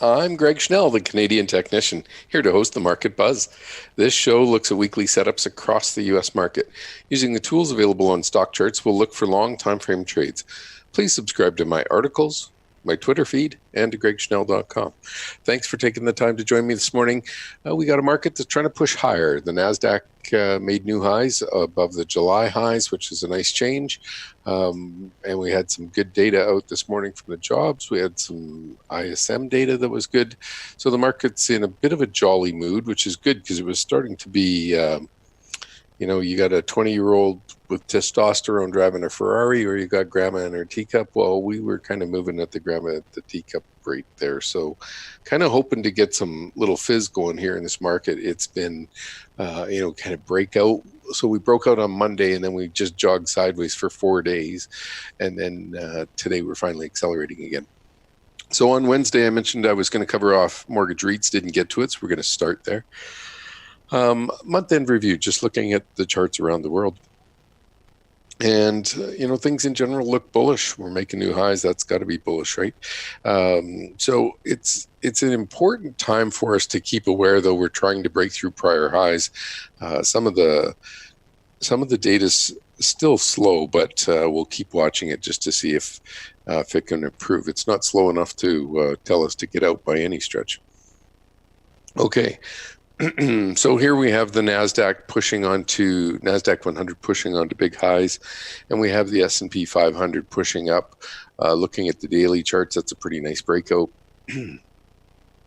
I'm Greg Schnell, the Canadian technician, here to host the Market Buzz. This show looks at weekly setups across the U.S. market. Using the tools available on StockCharts, we'll look for long time frame trades. Please subscribe to my articles, my Twitter feed, and to gregschnell.com. Thanks for taking the time to join me this morning. We got a market that's trying to push higher. The NASDAQ made new highs above the July highs, which is a nice change. And we had some good data out this morning from the jobs. We had some ISM data that was good. So the market's in a bit of a jolly mood, which is good because it was starting to be, you got a 20-year-old with testosterone driving a Ferrari, or you got grandma in her teacup. Well, we were kind of moving at the grandma at the teacup rate there. So kind of hoping to get some little fizz going here in this market. It's been, kind of breakout. So we broke out on Monday, and then we just jogged sideways for 4 days. And then today we're finally accelerating again. So on Wednesday, I mentioned I was going to cover off mortgage REITs, didn't get to it, so we're going to start there. Month-end review, just looking at the charts around the world. And, things in general look bullish. We're making new highs. That's got to be bullish, right? So it's an important time for us to keep aware, though we're trying to break through prior highs. Some of the data's still slow, but we'll keep watching it just to see if it can improve. It's not slow enough to tell us to get out by any stretch. Okay. So here we have the NASDAQ 100 pushing onto big highs, and we have the S&P 500 pushing up. Looking at the daily charts, that's a pretty nice breakout. And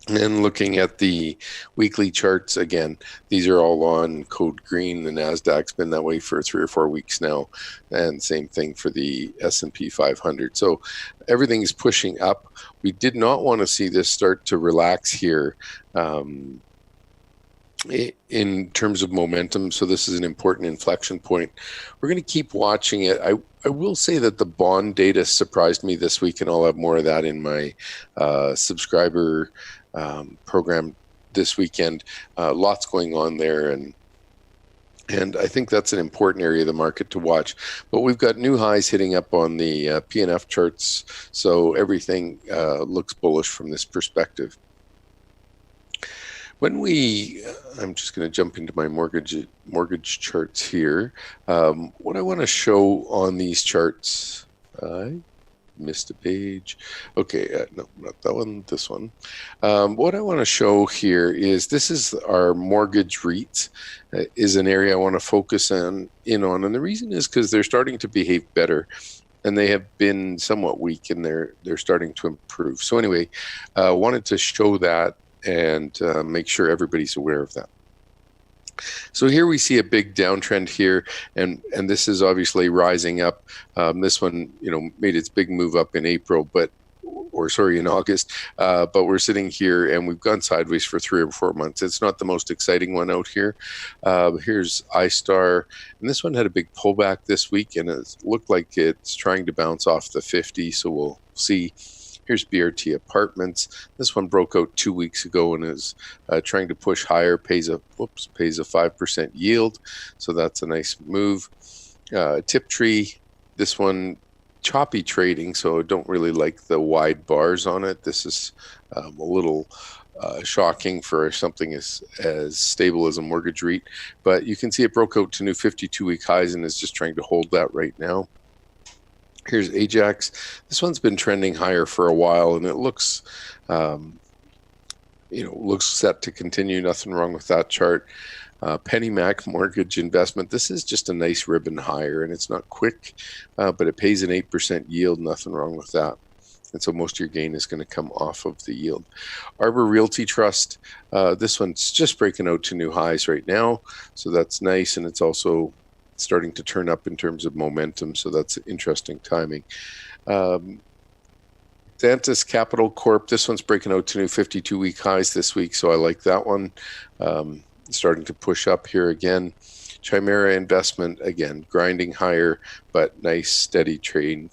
looking at the weekly charts, again, these are all on code green. The NASDAQ's been that way for 3 or 4 weeks now, and same thing for the S&P 500. So everything's pushing up. We did not want to see this start to relax here. In terms of momentum, so this is an important inflection point. We're going to keep watching it. I will say that the bond data surprised me this week, and I'll have more of that in my subscriber program this weekend. Lots going on there, and I think that's an important area of the market to watch. But we've got new highs hitting up on the P&F charts, so everything looks bullish from this perspective. I'm just going to jump into my mortgage charts here. What I want to show on these charts, I missed a page. Okay, no, not that one, this one. What I want to show here is this is our mortgage REITs, is an area I want to focus in on. And the reason is because they're starting to behave better. And they have been somewhat weak, and they're starting to improve. So anyway, I wanted to show that and make sure everybody's aware of that. So here we see a big downtrend here, and this is obviously rising up. This one, made its big move up in in August, but we're sitting here and we've gone sideways for 3 or 4 months. It's not the most exciting one out here. Here's iStar, and this one had a big pullback this week, and it looked like it's trying to bounce off the 50, so we'll see. Here's BRT Apartments. This one broke out 2 weeks ago and is trying to push higher, pays a 5% yield. So that's a nice move. Tiptree, this one, choppy trading, so I don't really like the wide bars on it. This is a little shocking for something as stable as a mortgage REIT. But you can see it broke out to new 52-week highs and is just trying to hold that right now. Here's Ajax. This one's been trending higher for a while, and it looks, looks set to continue. Nothing wrong with that chart. PennyMac Mortgage Investment. This is just a nice ribbon higher, and it's not quick, but it pays an 8% yield. Nothing wrong with that. And so most of your gain is going to come off of the yield. Arbor Realty Trust. This one's just breaking out to new highs right now, so that's nice, and it's also starting to turn up in terms of momentum, so that's interesting timing. Xantus Capital Corp, this one's breaking out to new 52-week highs this week, so I like that one. Starting to push up here again. Chimera Investment, again, grinding higher, but nice steady trade.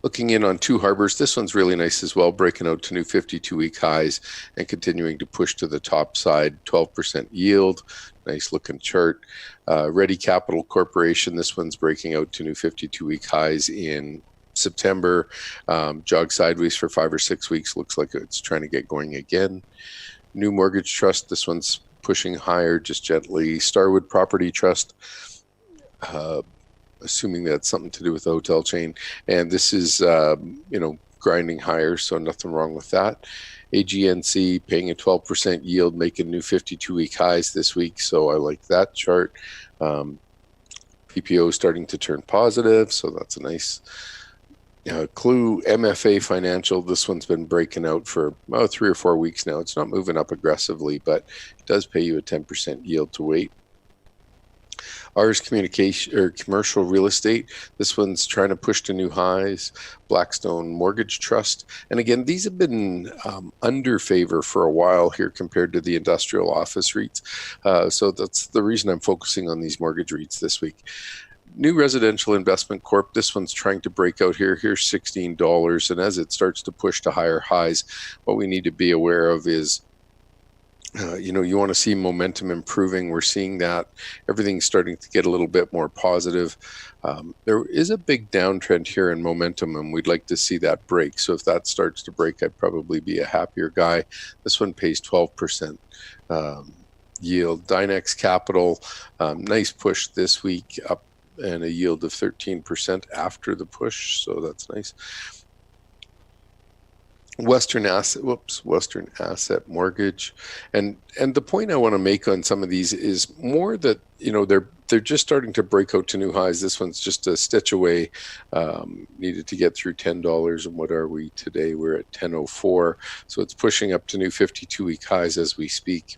Looking in on Two Harbors, this one's really nice as well, breaking out to new 52-week highs and continuing to push to the top side, 12% yield. Nice looking chart. Ready Capital Corporation, this one's breaking out to new 52-week highs in September, jogged sideways for 5 or 6 weeks. Looks like it's trying to get going again. New Mortgage Trust, this one's pushing higher just gently. Starwood Property Trust, assuming that's something to do with the hotel chain. And this is, grinding higher, so nothing wrong with that. AGNC paying a 12% yield, making new 52-week highs this week, so I like that chart. PPO starting to turn positive, so that's a nice clue. MFA Financial, this one's been breaking out for 3 or 4 weeks now. It's not moving up aggressively, but it does pay you a 10% yield to wait. Ours Communication or Commercial Real Estate, this one's trying to push to new highs. Blackstone Mortgage Trust, and again, these have been under favor for a while here compared to the industrial office REITs. So that's the reason I'm focusing on these mortgage REITs this week. New Residential Investment Corp, this one's trying to break out here. Here's $16, and as it starts to push to higher highs, what we need to be aware of is you want to see momentum improving. We're seeing that everything's starting to get a little bit more positive. There is a big downtrend here in momentum, and we'd like to see that break. So if that starts to break, I'd probably be a happier guy. This one pays 12% yield. Dynex Capital, nice push this week up, and a yield of 13% after the push. So that's nice. Western Asset Mortgage, and the point I want to make on some of these is more that they're just starting to break out to new highs. This one's just a stitch away. Needed to get through $10, and what are we today? We're at 10.04, so it's pushing up to new 52-week highs as we speak.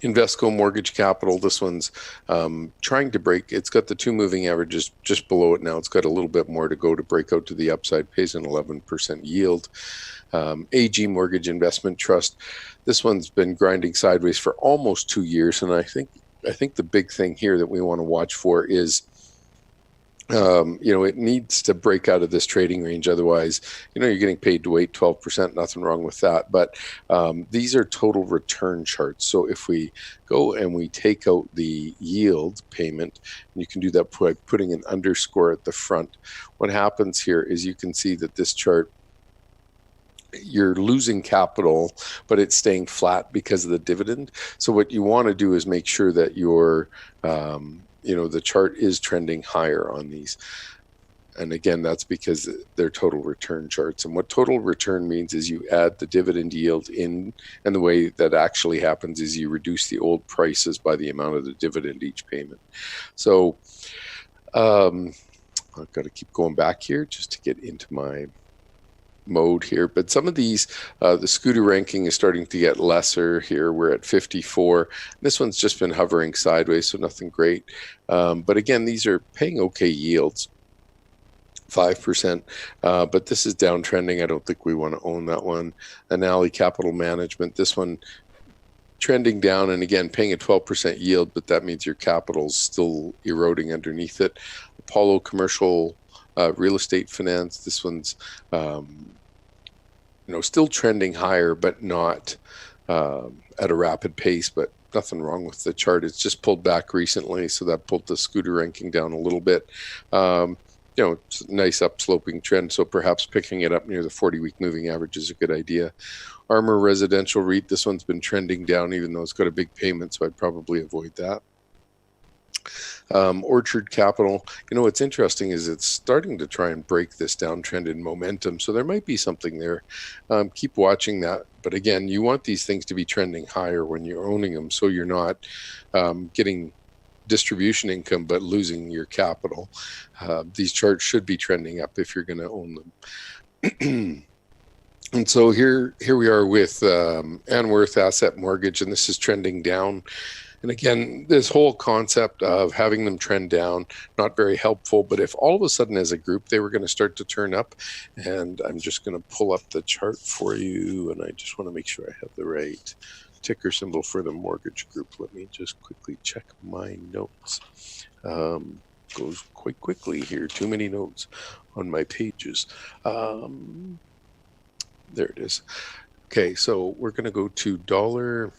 Invesco Mortgage Capital, this one's trying to break. It's got the 2 moving averages just below it now. It's got a little bit more to go to break out to the upside, pays an 11% yield. AG Mortgage Investment Trust, this one's been grinding sideways for almost 2 years, and I think the big thing here that we want to watch for is it needs to break out of this trading range. Otherwise, you're getting paid to wait 12%, nothing wrong with that. But these are total return charts. So if we go and we take out the yield payment, and you can do that by putting an underscore at the front, what happens here is you can see that this chart, you're losing capital, but it's staying flat because of the dividend. So what you want to do is make sure that your the chart is trending higher on these. And again, that's because they're total return charts. And what total return means is you add the dividend yield in, and the way that actually happens is you reduce the old prices by the amount of the dividend each payment. So I've got to keep going back here just to get into my mode here, but some of these, the Scooter ranking is starting to get lesser here. We're at 54. This one's just been hovering sideways, so nothing great. But again, these are paying okay yields, 5%, but this is downtrending. I don't think we want to own that one. Anali Capital Management, this one trending down, and again, paying a 12% yield, but that means your capital's still eroding underneath it. Apollo Commercial Real Estate Finance, this one's still trending higher, but not at a rapid pace, but nothing wrong with the chart. It's just pulled back recently, so that pulled the Scooter ranking down a little bit. It's a nice upsloping trend, so perhaps picking it up near the 40-week moving average is a good idea. Armor Residential REIT, this one's been trending down, even though it's got a big payment, so I'd probably avoid that. Orchard Capital, what's interesting is it's starting to try and break this downtrend in momentum, so there might be something there. Keep watching that, but again, you want these things to be trending higher when you're owning them, so you're not getting distribution income but losing your capital. These charts should be trending up if you're going to own them. And so here we are with Anworth Asset Mortgage, and this is trending down. And again, this whole concept of having them trend down, not very helpful. But if all of a sudden as a group they were going to start to turn up, and I'm just going to pull up the chart for you, and I just want to make sure I have the right ticker symbol for the mortgage group. Let me just quickly check my notes. Goes quite quickly here. Too many notes on my pages. There it is. Okay, so we're going to go to dollar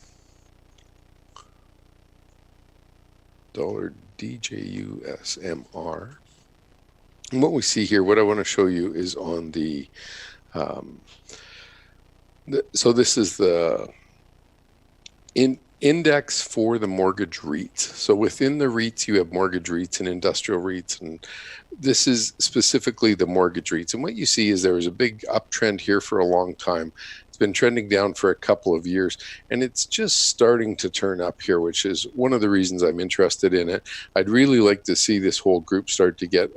DJUSMR, And what we see here, what I want to show you is on um, so this is the index for the mortgage REITs. So within the REITs, you have mortgage REITs and industrial REITs, and this is specifically the mortgage REITs. And what you see is there was a big uptrend here for a long time. It's been trending down for a couple of years, and it's just starting to turn up here, which is one of the reasons I'm interested in it. I'd really like to see this whole group start to get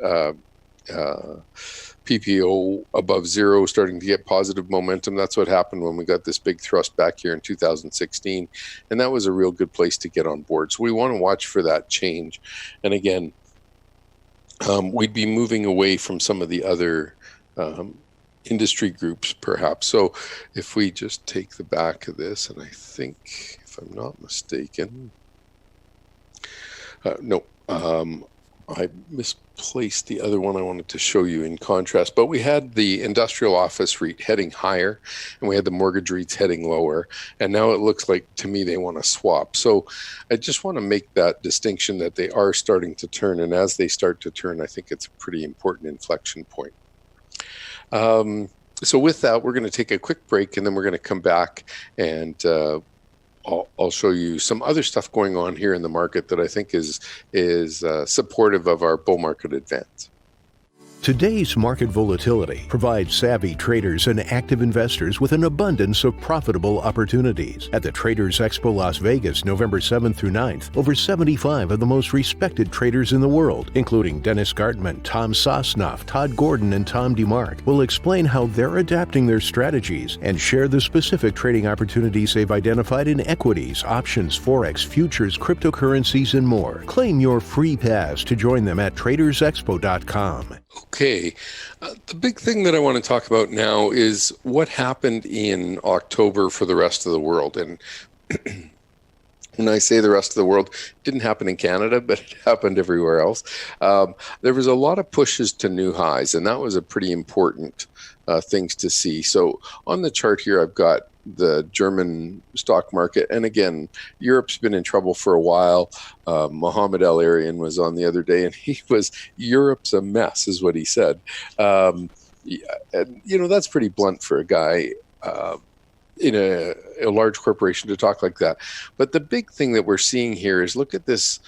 PPO above zero, starting to get positive momentum. That's what happened when we got this big thrust back here in 2016. And that was a real good place to get on board. So we want to watch for that change. And again, we'd be moving away from some of the other industry groups, perhaps. So if we just take the back of this, and I think, if I'm not mistaken, no, I misplaced the other one I wanted to show you in contrast, but we had the industrial office REIT heading higher and we had the mortgage REITs heading lower. And now it looks like to me they want to swap. So I just want to make that distinction that they are starting to turn. And as they start to turn, I think it's a pretty important inflection point. So with that, we're going to take a quick break and then we're going to come back and I'll show you some other stuff going on here in the market that I think is supportive of our bull market advance. Today's market volatility provides savvy traders and active investors with an abundance of profitable opportunities. At the Traders Expo Las Vegas, November 7th through 9th, over 75 of the most respected traders in the world, including Dennis Gartman, Tom Sosnoff, Todd Gordon, and Tom DeMark, will explain how they're adapting their strategies and share the specific trading opportunities they've identified in equities, options, forex, futures, cryptocurrencies, and more. Claim your free pass to join them at tradersexpo.com. Okay, the big thing that I want to talk about now is what happened in October for the rest of the world. And when I say the rest of the world, it didn't happen in Canada, but it happened everywhere else. There was a lot of pushes to new highs, and that was a pretty important things to see. So on the chart here, I've got the German stock market. And again, Europe's been in trouble for a while. Mohammed El-Arian was on the other day and Europe's a mess is what he said. And, that's pretty blunt for a guy in a large corporation to talk like that. But the big thing that we're seeing here is look at this,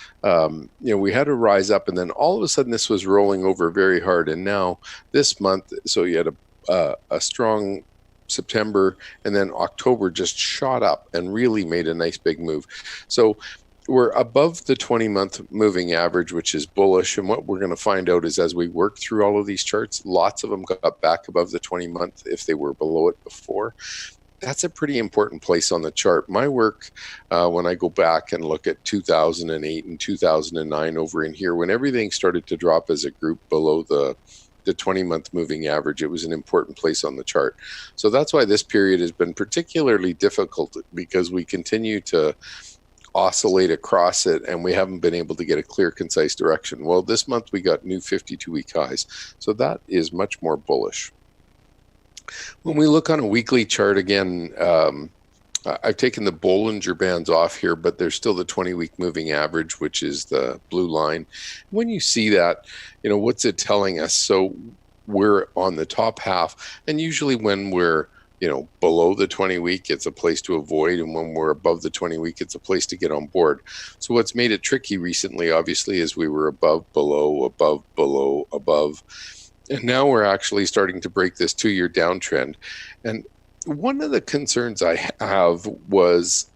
we had to rise up and then all of a sudden this was rolling over very hard. And now this month, so you had a strong September, and then October just shot up and really made a nice big move. So we're above the 20-month moving average, which is bullish. And what we're going to find out is as we work through all of these charts, lots of them got back above the 20-month if they were below it before. That's a pretty important place on the chart. My work, when I go back and look at 2008 and 2009 over in here, when everything started to drop as a group below the 20-month moving average, it was an important place on the chart. So that's why this period has been particularly difficult because we continue to oscillate across it and we haven't been able to get a clear, concise direction. Well, this month we got new 52-week highs. So that is much more bullish. When we look on a weekly chart again, I've taken the Bollinger Bands off here, but there's still the 20-week moving average, which is the blue line. When you see that, what's it telling us? So we're on the top half, and usually when we're, below the 20-week, it's a place to avoid, and when we're above the 20-week, it's a place to get on board. So what's made it tricky recently, obviously, is we were above, below, above, and now we're actually starting to break this 2-year downtrend. And one of the concerns I have was,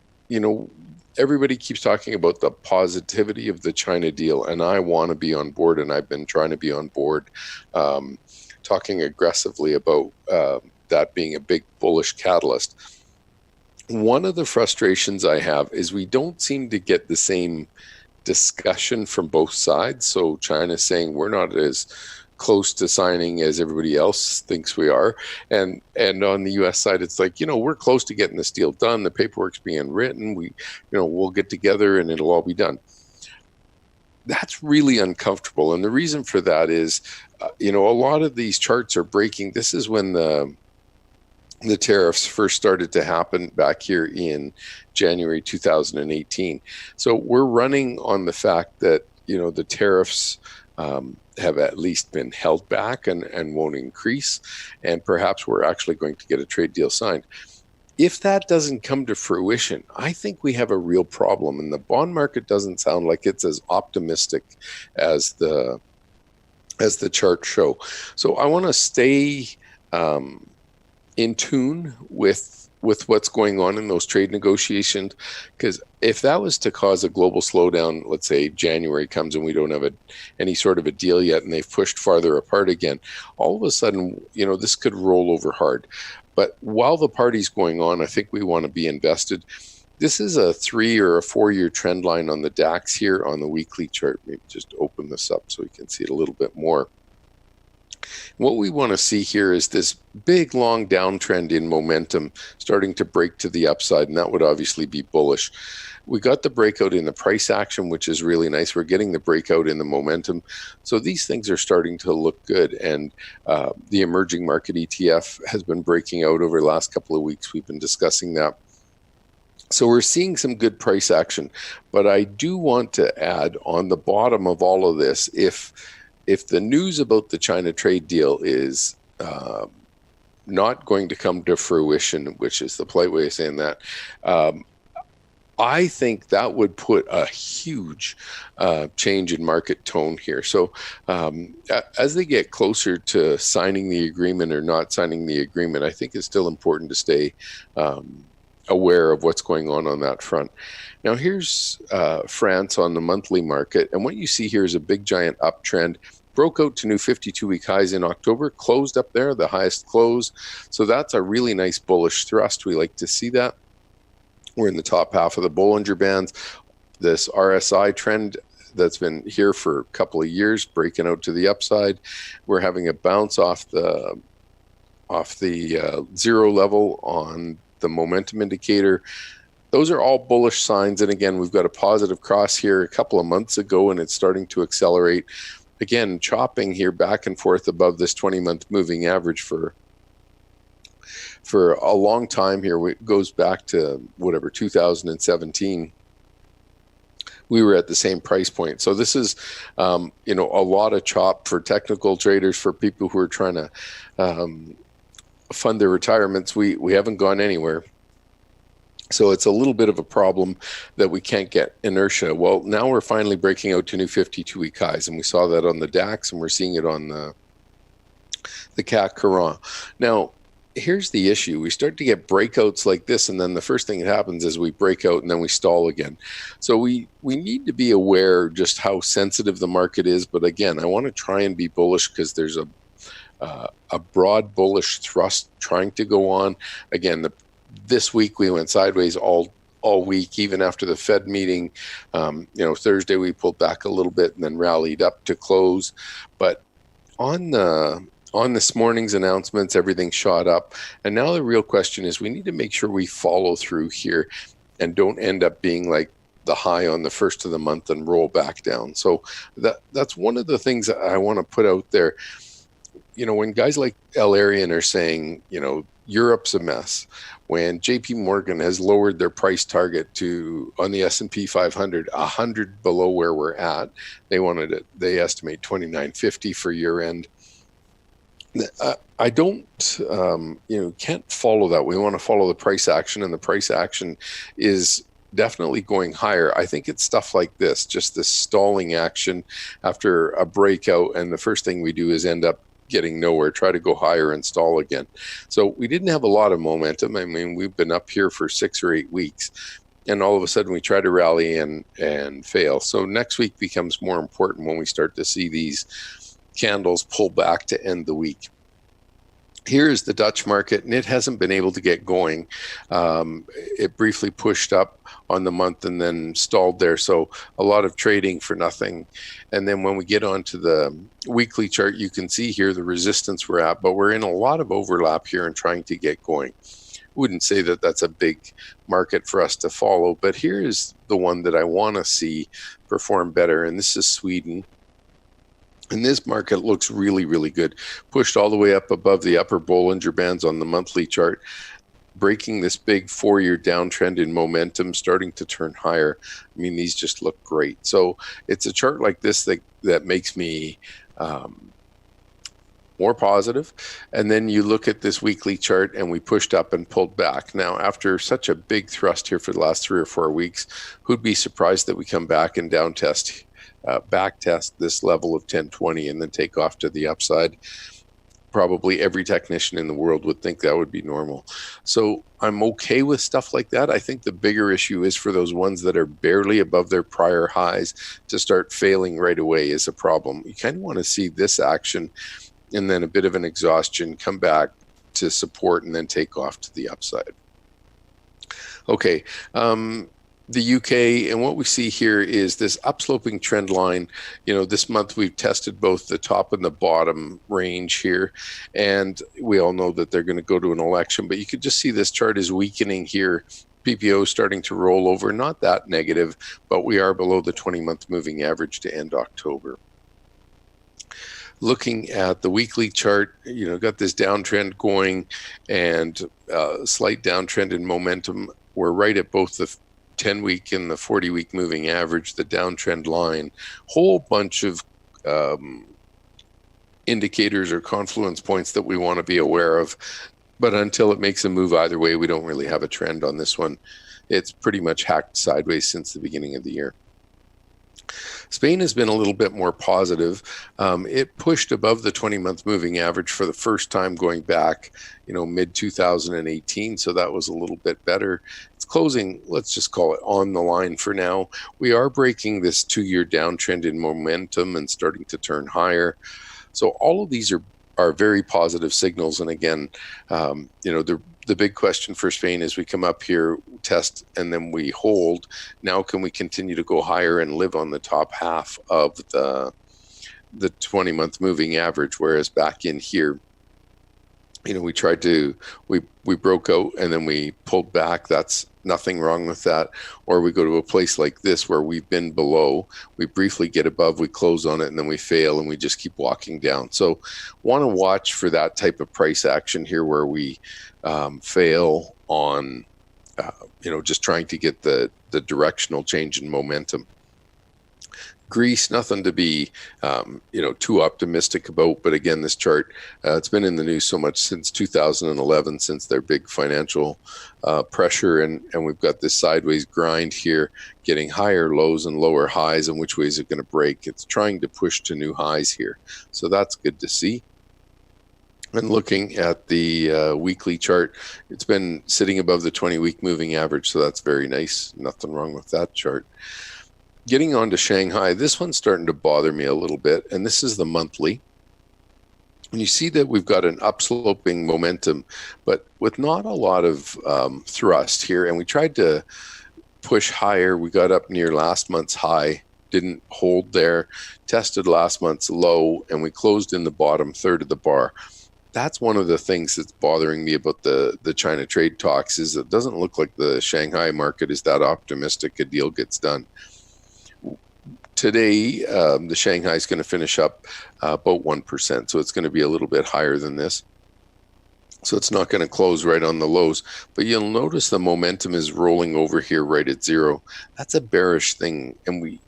everybody keeps talking about the positivity of the China deal, and I want to be on board, and I've been trying to be on board, talking aggressively about that being a big bullish catalyst. One of the frustrations I have is we don't seem to get the same discussion from both sides. So China's saying we're not as close to signing as everybody else thinks we are, and on the U.S. side, it's like we're close to getting this deal done. The paperwork's being written. We'll get together and it'll all be done. That's really uncomfortable, and the reason for that is, a lot of these charts are breaking. This is when the tariffs first started to happen back here in January 2018. So we're running on the fact that the tariffs have at least been held back and won't increase, and perhaps we're actually going to get a trade deal signed. If that doesn't come to fruition, I think we have a real problem, and the bond market doesn't sound like it's as optimistic as the charts show. So I want to stay in tune with what's going on in those trade negotiations, because if that was to cause a global slowdown, let's say January comes and we don't have any sort of a deal yet, and they've pushed farther apart again, all of a sudden, this could roll over hard. But while the party's going on, I think we want to be invested. This is a 3 or a 4 year trend line on the DAX here on the weekly chart. Maybe just open this up so we can see it a little bit more. What we want to see here is this big long downtrend in momentum starting to break to the upside, and that would obviously be bullish. We got the breakout in the price action, which is really nice. We're getting the breakout in the momentum. So these things are starting to look good, and the emerging market ETF has been breaking out over the last couple of weeks. We've been discussing that. So we're seeing some good price action, but I do want to add on the bottom of all of this, if the news about the China trade deal is not going to come to fruition, which is the polite way of saying that, I think that would put a huge change in market tone here. So as they get closer to signing the agreement or not signing the agreement, I think it's still important to stay aware of what's going on that front. Now here's France on the monthly market, and what you see here is a big giant uptrend. Broke out to new 52-week highs in October, closed up there, the highest close. So that's a really nice bullish thrust. We like to see that. We're in the top half of the Bollinger Bands. This RSI trend that's been here for a couple of years, breaking out to the upside. We're having a bounce off the zero level on the momentum indicator. Those are all bullish signs. And again, we've got a positive cross here a couple of months ago, and it's starting to accelerate. Again, chopping here back and forth above this 20-month moving average for a long time here. It goes back to 2017. We were at the same price point. So this is, a lot of chop for technical traders, for people who are trying to fund their retirements. We haven't gone anywhere. So it's a little bit of a problem that we can't get inertia. Well, now we're finally breaking out to new 52-week highs, and we saw that on the DAX, and we're seeing it on the CAC Caron. Now, here's the issue. We start to get breakouts like this, and then the first thing that happens is we break out and then we stall again. So we need to be aware just how sensitive the market is. But again, I want to try and be bullish because there's a broad bullish thrust trying to go on. Again, this week we went sideways all week, even after the Fed meeting. Thursday we pulled back a little bit and then rallied up to close. But on this morning's announcements, everything shot up. And now the real question is we need to make sure we follow through here and don't end up being like the high on the first of the month and roll back down. So that's one of the things that I want to put out there. When guys like L. Arian are saying, Europe's a mess, when JP Morgan has lowered their price target on the S&P 500 100 below where we're at, they estimate 29.50 for year end. I don't, can't follow that. We want to follow the price action, and the price action is definitely going higher. I think it's stuff like this, just this stalling action after a breakout, and the first thing we do is end up getting nowhere, try to go higher and stall again. So we didn't have a lot of momentum. I mean, we've been up here for 6 or 8 weeks, and all of a sudden we try to rally and fail. So next week becomes more important when we start to see these candles pull back to end the week. Here's the Dutch market, and it hasn't been able to get going. It briefly pushed up on the month and then stalled there. So a lot of trading for nothing. And then when we get onto the weekly chart, you can see here the resistance we're at, but we're in a lot of overlap here and trying to get going. Wouldn't say that that's a big market for us to follow, but here is the one that I want to see perform better, and this is Sweden. And this market looks really, really good. Pushed all the way up above the upper Bollinger Bands on the monthly chart. breaking this big 4-year downtrend in momentum, starting to turn higher. I mean, these just look great. So it's a chart like this that makes me more positive. And then you look at this weekly chart and we pushed up and pulled back. Now, after such a big thrust here for the last 3 or 4 weeks, who'd be surprised that we come back and back test this level of 1020 and then take off to the upside? Probably every technician in the world would think that would be normal. So I'm okay with stuff like that. I think the bigger issue is for those ones that are barely above their prior highs to start failing right away is a problem. You kind of want to see this action and then a bit of an exhaustion, come back to support, and then take off to the upside. Okay, the UK, and what we see here is this upsloping trend line. You know, this month we've tested both the top and the bottom range here, and we all know that they're going to go to an election, but you could just see this chart is weakening here. PPO starting to roll over, not that negative, but we are below the 20-month moving average to end October. Looking at the weekly chart, you know, got this downtrend going and slight downtrend in momentum. We're right at both the 10-week and the 40-week moving average, the downtrend line. Whole bunch of indicators or confluence points that we want to be aware of. But until it makes a move either way, we don't really have a trend on this one. It's pretty much hacked sideways since the beginning of the year. Spain has been a little bit more positive. It pushed above the 20-month moving average for the first time going back, you know, mid-2018. So that was a little bit better. It's closing, let's just call it on the line for now. We are breaking this 2-year downtrend in momentum and starting to turn higher. So all of these are very positive signals. And again, you know, the big question for Spain is we come up here, test, and then we hold. Now, can we continue to go higher and live on the top half of the 20-month moving average? Whereas back in here, you know, we broke out and then we pulled back. That's nothing wrong with that. Or we go to a place like this where we've been below, we briefly get above, we close on it, and then we fail and we just keep walking down. So want to watch for that type of price action here where we fail on, you know, just trying to get the directional change in momentum. Greece, nothing to be, you know, too optimistic about. But again, this chart, it's been in the news so much since 2011, since their big financial pressure. And we've got this sideways grind here, getting higher lows and lower highs, and which way is it going to break? It's trying to push to new highs here. So that's good to see. And looking at the weekly chart, it's been sitting above the 20-week moving average. So that's very nice. Nothing wrong with that chart. Getting on to Shanghai, this one's starting to bother me a little bit, and this is the monthly. And you see that we've got an upsloping momentum, but with not a lot of thrust here. And we tried to push higher. We got up near last month's high, didn't hold there, tested last month's low, and we closed in the bottom third of the bar. That's one of the things that's bothering me about the China trade talks is it doesn't look like the Shanghai market is that optimistic a deal gets done. Today, the Shanghai is going to finish up about 1%, so it's going to be a little bit higher than this. So it's not going to close right on the lows, but you'll notice the momentum is rolling over here right at zero. That's a bearish thing, and we,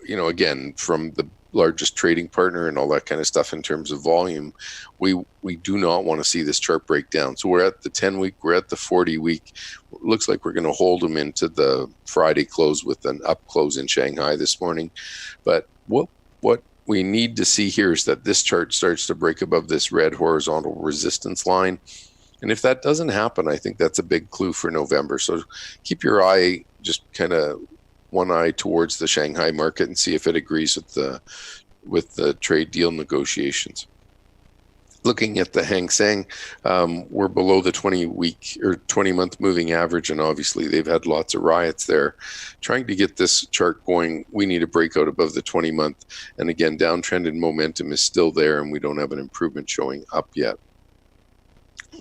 you know, again, from the largest trading partner and all that kind of stuff in terms of volume, we do not want to see this chart break down. So we're at the 10-week, we're at the 40-week. Looks like we're going to hold them into the Friday close with an up close in Shanghai this morning. But what we need to see here is that this chart starts to break above this red horizontal resistance line. And if that doesn't happen, I think that's a big clue for November. So keep your eye, just kind of one eye towards the Shanghai market and see if it agrees with the trade deal negotiations. Looking at the Hang Seng, we're below the 20-week or 20-month moving average, and obviously they've had lots of riots there. Trying to get this chart going, we need a breakout above the 20-month. And again, downtrend and momentum is still there, and we don't have an improvement showing up yet.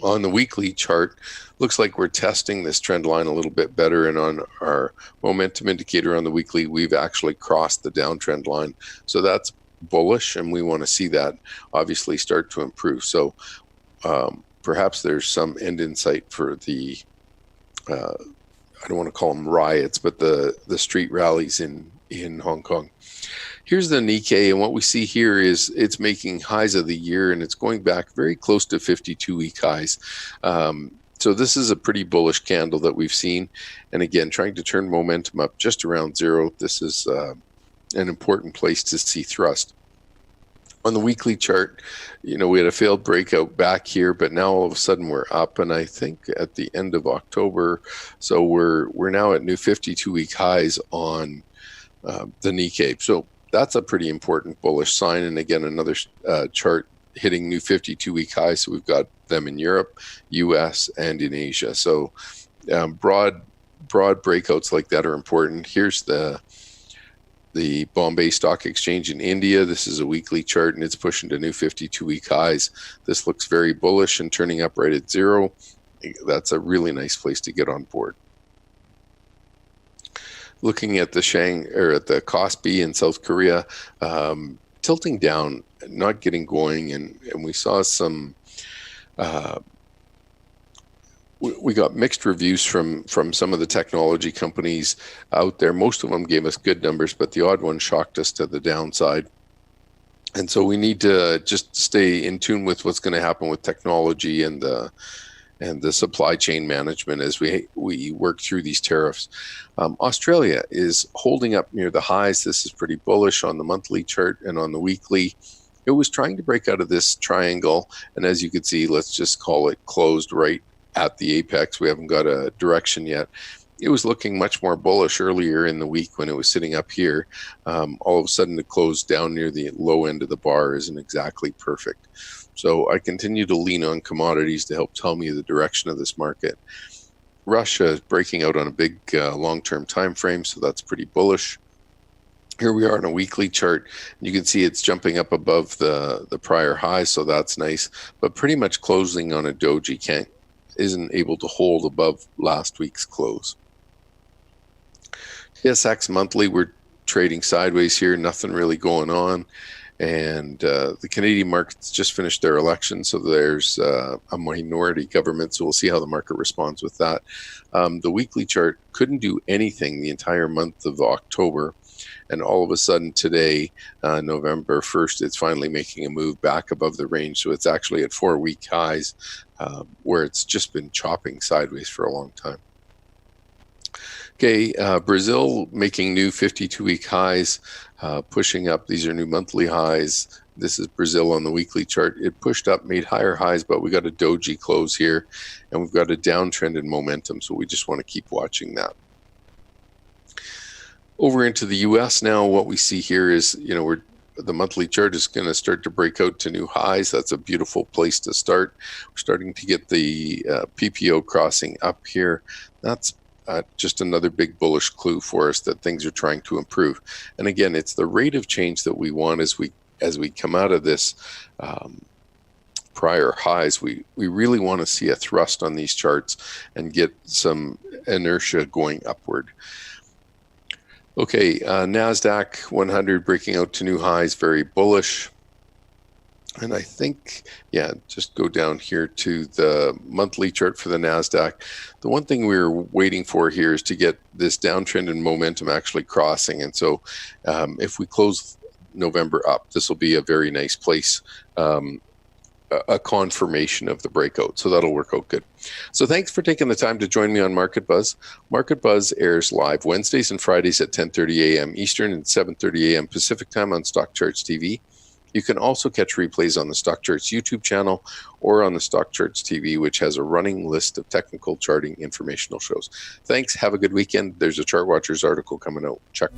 On the weekly chart, looks like we're testing this trend line a little bit better, and on our momentum indicator on the weekly, we've actually crossed the downtrend line. So that's bullish, and we want to see that obviously start to improve. So perhaps there's some end in sight for the I don't want to call them riots, but the street rallies in Hong Kong. Here's the Nikkei, and what we see here is it's making highs of the year, and it's going back very close to 52-week highs. So this is a pretty bullish candle that we've seen. And again, trying to turn momentum up just around zero. This is an important place to see thrust. On the weekly chart, we had a failed breakout back here, but now all of a sudden we're up, and I think at the end of October, so we're now at new 52-week highs on the Nikkei. So that's a pretty important bullish sign. And again, another chart hitting new 52-week highs. So we've got them in Europe, US, and in Asia. So broad breakouts like that are important. Here's the Bombay Stock Exchange in India. This is a weekly chart, and it's pushing to new 52-week highs. This looks very bullish and turning up right at zero. That's a really nice place to get on board. Looking at the Kospi in South Korea, tilting down, not getting going, and we saw some. We got mixed reviews from some of the technology companies out there. Most of them gave us good numbers, but the odd one shocked us to the downside. And so we need to just stay in tune with what's going to happen with technology and the supply chain management as we work through these tariffs. Australia is holding up near the highs. This is pretty bullish on the monthly chart, and on the weekly, it was trying to break out of this triangle. And as you can see, let's just call it closed right at the apex. We haven't got a direction yet. It was looking much more bullish earlier in the week when it was sitting up here. All of a sudden, to close down near the low end of the bar isn't exactly perfect. So I continue to lean on commodities to help tell me the direction of this market. Russia is breaking out on a big long-term time frame, so that's pretty bullish. Here we are on a weekly chart. You can see it's jumping up above the prior high, so that's nice. But pretty much closing on a doji isn't able to hold above last week's close. TSX monthly, we're trading sideways here, nothing really going on. And the Canadian markets just finished their election, so there's a minority government, so we'll see how the market responds with that. The weekly chart couldn't do anything the entire month of October, and all of a sudden today, November 1st, it's finally making a move back above the range, so it's actually at 4-week highs, where it's just been chopping sideways for a long time. Okay, Brazil making new 52-week highs, pushing up. These are new monthly highs. This is Brazil on the weekly chart. It pushed up, made higher highs, but we got a doji close here, and we've got a downtrend in momentum, so we just want to keep watching that. Over into the U.S. now, what we see here is, the monthly chart is going to start to break out to new highs. That's a beautiful place to start. We're starting to get the PPO crossing up here. That's just another big bullish clue for us that things are trying to improve. And again, it's the rate of change that we want as we come out of this prior highs. We really want to see a thrust on these charts and get some inertia going upward. Okay, NASDAQ 100 breaking out to new highs, very bullish. And I think, just go down here to the monthly chart for the NASDAQ. The one thing we're waiting for here is to get this downtrend and momentum actually crossing. And so if we close November up, this will be a very nice place, a confirmation of the breakout. So that'll work out good. So thanks for taking the time to join me on Market Buzz. Market Buzz airs live Wednesdays and Fridays at 10:30 a.m. Eastern and 7:30 a.m. Pacific time on StockCharts TV. You can also catch replays on the StockCharts YouTube channel or on the StockCharts TV, which has a running list of technical charting informational shows. Thanks. Have a good weekend. There's a Chart Watchers article coming out. Check.